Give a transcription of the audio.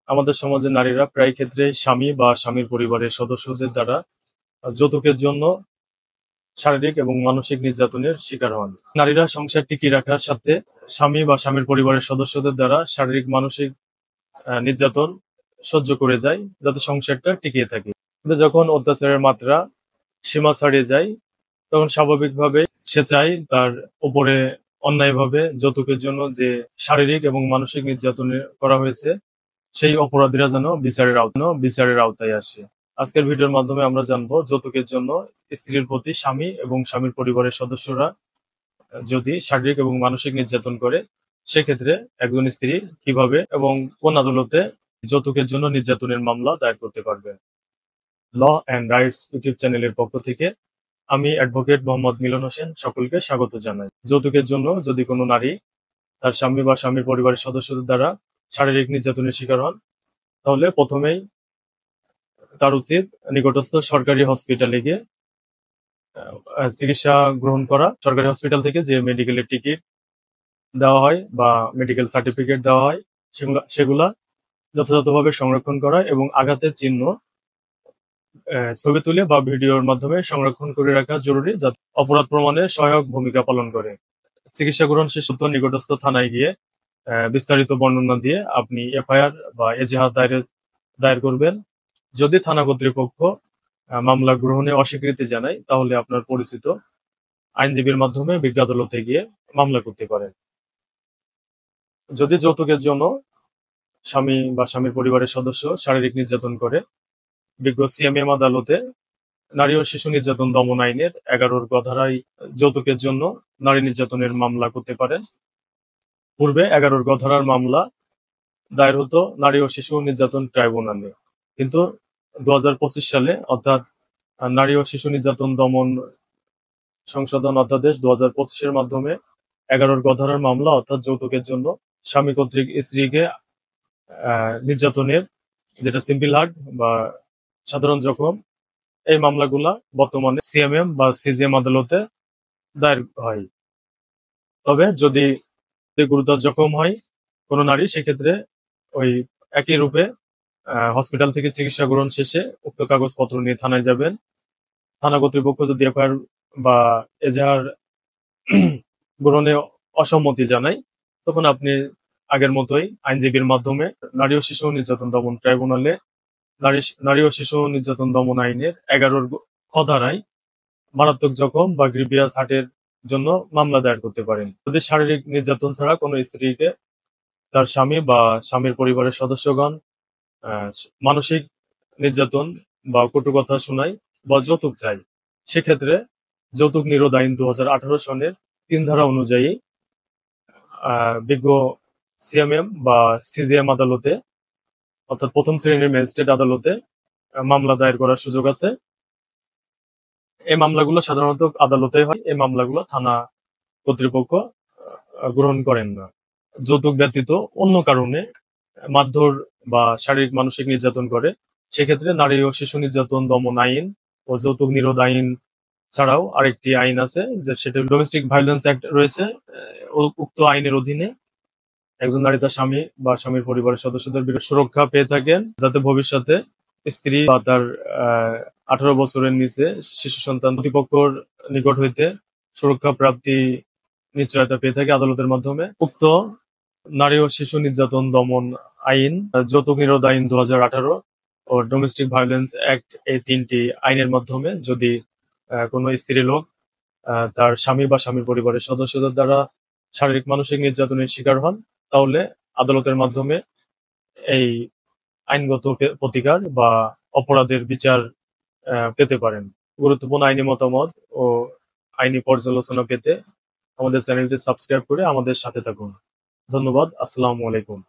আমাদের সমাজে নারীরা প্রায় ক্ষেত্রে স্বামী বা স্বামীর পরিবারের সদস্যদের দ্বারা যৌতুকের জন্য শারীরিক এবং মানসিক নির্যাতনের শিকার হন। নারীরা সংসার টিকিয়ে রাখার সাথে স্বামী বা স্বামীর পরিবারের সদস্যদের দ্বারা শারীরিক মানসিক নির্যাতন সহ্য করে যায় যাতে সংসারটা টিকিয়ে থাকে। কিন্তু যখন অত্যাচারের মাত্রা সীমা ছাড়িয়ে যায় তখন স্বাভাবিকভাবে সে চায় তার উপরে অন্যায়ভাবে যৌতুকের জন্য যে শারীরিক এবং মানসিক নির্যাতন করা হয়েছে সেই অপরাধীরা যেন বিচারের আওতায় আসে। আজকের ভিডিওর মাধ্যমে আমরা জানবো যৌতুকের জন্য স্ত্রীর প্রতি স্বামী এবং স্বামীর পরিবারের সদস্যরা যদি শারীরিক এবং মানসিক নির্যাতন করে সেক্ষেত্রে একজন স্ত্রী কিভাবে এবং কোন আদালতে যৌতুকের জন্য নির্যাতনের মামলা দায়ের করতে পারবে। ল অ্যান্ড রাইটস ইউটিউব চ্যানেলের পক্ষ থেকে আমি অ্যাডভোকেট মোহাম্মদ মিলন হোসেন সকলকে স্বাগত জানাই। যৌতুকের জন্য যদি কোনো নারী তার স্বামী বা স্বামীর পরিবারের সদস্যদের দ্বারা শারীরিক নির্যাতনের শিকার হন তাহলে প্রথমেই তার উচিত নিকটস্থ সরকারি হসপিটালে গিয়ে চিকিৎসা গ্রহণ করা। সরকারি হসপিটাল থেকে যে মেডিকেলের টিকিট দেওয়া হয় বা মেডিকেল সার্টিফিকেট দেওয়া হয় সেগুলা যথাযথভাবে সংরক্ষণ করা এবং আঘাতের চিহ্ন ছবি তুলে বা ভিডিওর মাধ্যমে সংরক্ষণ করে রাখা জরুরি, যাতে অপরাধ প্রমাণে সহায়ক ভূমিকা পালন করে। চিকিৎসা গ্রহণ শেষে নিকটস্থ থানায় গিয়ে বিস্তারিত বর্ণনা দিয়ে আপনি এফআইআর বা এজাহার দায়ের করবেন। যদি থানা কর্তৃপক্ষ মামলা গ্রহণে অস্বীকৃতি জানায় তাহলে আপনার পরিচিত আইনজীবীর মাধ্যমে বিজ্ঞ আদালতে গিয়ে মামলা করতে পারেন। যদি যৌতুকের জন্য স্বামী বা স্বামীর পরিবারের সদস্য শারীরিক নির্যাতন করে, বিজ্ঞ সিএমএম আদালতে নারী ও শিশু নির্যাতন দমন আইনের 11 গ ধারায় যৌতুকের জন্য নারী নির্যাতনের মামলা করতে পারেন। পূর্বে 11 গ ধারার মামলা দায়ের হতো নারী ও শিশু নির্যাতন ট্রাইব্যুনালে, কিন্তু 2025 সালে অর্থাৎ নারী ও শিশু নির্যাতন দমন সংশোধন অধ্যাদেশ 2025 এর মাধ্যমে 11 গ ধারার মামলা অর্থাৎ যৌতুকের জন্য স্বামী কর্তৃক স্ত্রীকে নির্যাতনের, যেটা সিম্পল হার্ট বা সাধারণ জখম, এই মামলাগুলা বর্তমানে সিএমএম বা সিজিএম আদালতে দায়ের হয়। তবে যদি গুরুতর জখম হয় কোনো নারী সেক্ষেত্রে ওই একই রূপে হসপিটাল থেকে চিকিৎসা গ্রহণ শেষে উক্ত কাগজপত্র নিয়ে থানায় যাবেন। থানা কর্তৃপক্ষ যদি এফআইআর বা এজাহার গ্রহণে অসম্মতি জানায় তখন আপনি আগের মতোই আইনজীবীর মাধ্যমে নারী ও শিশু নির্যাতন দমন ট্রাইব্যুনালে নারী ও শিশু নির্যাতন দমন আইনের 11 খ ধারায় মারাত্মক জখম বা গ্রিভিয়াস হার্টের জন্য মামলা দায়ের করতে পারেন। যদি শারীরিক নির্যাতন ছাড়া কোনো স্ত্রীকে তার স্বামী বা স্বামীর পরিবারের সদস্যগণ মানসিক নির্যাতন বা কটু কথা শোনায় বা যৌতুক চায়, সেক্ষেত্রে যৌতুক নিরোধ আইন 2018 সনের 3 ধারা অনুযায়ী বিজ্ঞ সিএমএম বা সিজিএম আদালতে অর্থাৎ প্রথম শ্রেণীর ম্যাজিস্ট্রেট আদালতে মামলা দায়ের করার সুযোগ আছে। এই মামলাগুলো সাধারণত আদালতে হয়, এই মামলাগুলো থানা কর্তৃপক্ষ গ্রহণ করেন না। যৌতুক ব্যতীত অন্য কারণে মারধর বা শারীরিক মানসিক নির্যাতন করে সেক্ষেত্রে নারী ও শিশু নির্যাতন দমন আইন ও যৌতুক নিরোধ আইন ছাড়াও আরেকটি আইন আছে, যে সেটা ডোমেস্টিক ভায়োলেন্স অ্যাক্ট রয়েছে। উক্ত আইনের অধীনে একজন নারী তার স্বামী বা স্বামীর পরিবারের সদস্যদের বিরুদ্ধে সুরক্ষা পেয়ে থাকেন যাতে ভবিষ্যতে স্ত্রী বা তার 18 বছরের নিচে শিশু সন্তান প্রতিপক্ষের নিকট হইতে সুরক্ষা প্রাপ্তি নিশ্চয়তা পেয়ে থাকে আদালতের মাধ্যমে। উক্ত নারী ও শিশু নির্যাতন দমন আইন, যৌতুক নিরোধ আইন 2018 ও ডোমেস্টিক ভায়োলেন্স অ্যাক্ট, এই 3টি আইনের মাধ্যমে যদি কোনো স্ত্রী লোক তার স্বামী বা স্বামীর পরিবারের সদস্যদের দ্বারা শারীরিক মানসিক নির্যাতনের শিকার হন তাহলে আদালতের মাধ্যমে এই আইনগত প্রতিকার বা অপরাধের বিচার পেতে পারেন। গুরুত্বপূর্ণ আইনি মতামত ও আইনি পর্যালোচনা পেতে আমাদের চ্যানেলটি সাবস্ক্রাইব করে আমাদের সাথে থাকুন। ধন্যবাদ। আসসালামু আলাইকুম।